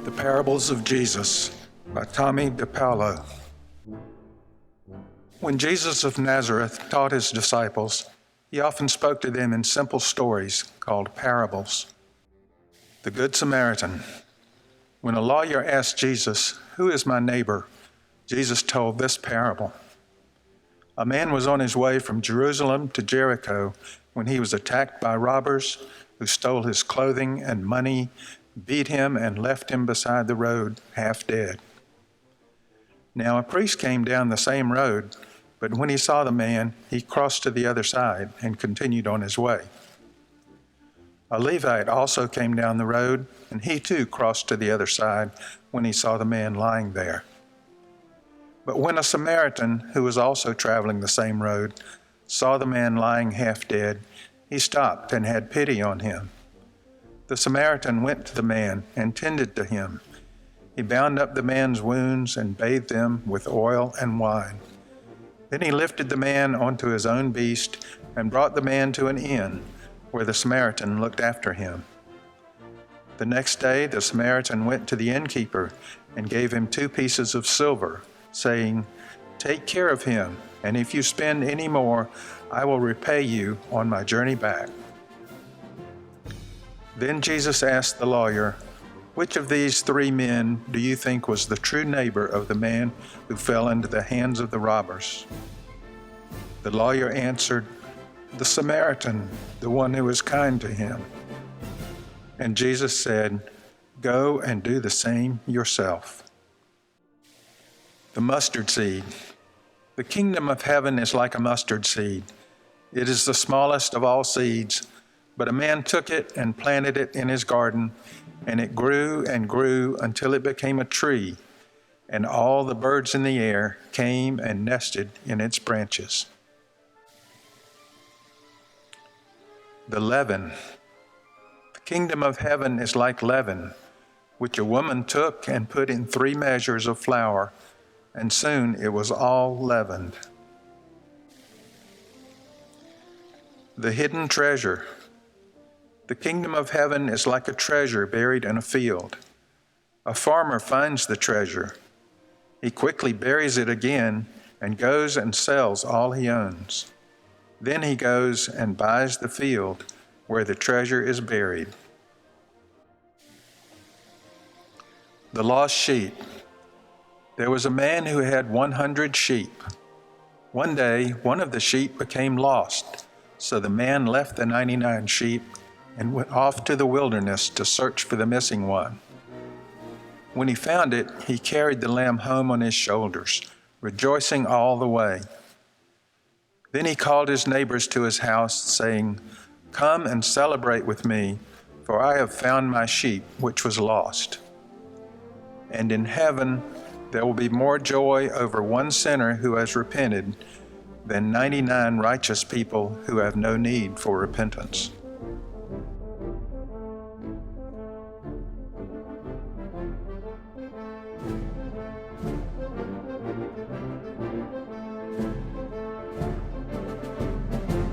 The Parables of Jesus by Tomie, dePaola. When Jesus of Nazareth taught his disciples, he often spoke to them in simple stories called parables. The Good Samaritan. When a lawyer asked Jesus, "Who is my neighbor?" Jesus told this parable. A man was on his way from Jerusalem to Jericho when he was attacked by robbers who stole his clothing and money, beat him, and left him beside the road, half dead. Now a priest came down the same road, but when he saw the man, he crossed to the other side and continued on his way. A Levite also came down the road, and he too crossed to the other side when he saw the man lying there. But when a Samaritan, who was also traveling the same road, saw the man lying half dead, he stopped and had pity on him. The Samaritan went to the man and tended to him. He bound up the man's wounds and bathed them with oil and wine. Then he lifted the man onto his own beast and brought the man to an inn where the Samaritan looked after him. The next day the Samaritan went to the innkeeper and gave him 2 pieces of silver, saying, "Take care of him, and if you spend any more, I will repay you on my journey back." Then Jesus asked the lawyer, "Which of these 3 men do you think was the true neighbor of the man who fell into the hands of the robbers?" The lawyer answered, "The Samaritan, the one who was kind to him." And Jesus said, "Go and do the same yourself." The mustard seed. The kingdom of heaven is like a mustard seed. It is the smallest of all seeds, but a man took it and planted it in his garden, and it grew and grew until it became a tree, and all the birds in the air came and nested in its branches. The leaven. The kingdom of heaven is like leaven, which a woman took and put in 3 measures of flour, and soon it was all leavened. The hidden treasure. The kingdom of heaven is like a treasure buried in a field. A farmer finds the treasure. He quickly buries it again and goes and sells all he owns. Then he goes and buys the field where the treasure is buried. The lost sheep. There was a man who had 100 sheep. One day, one of the sheep became lost, so the man left the 99 sheep and went off to the wilderness to search for the missing one. When he found it, he carried the lamb home on his shoulders, rejoicing all the way. Then he called his neighbors to his house, saying, "Come and celebrate with me, for I have found my sheep which was lost." And in heaven, there will be more joy over one sinner who has repented than 99 righteous people who have no need for repentance.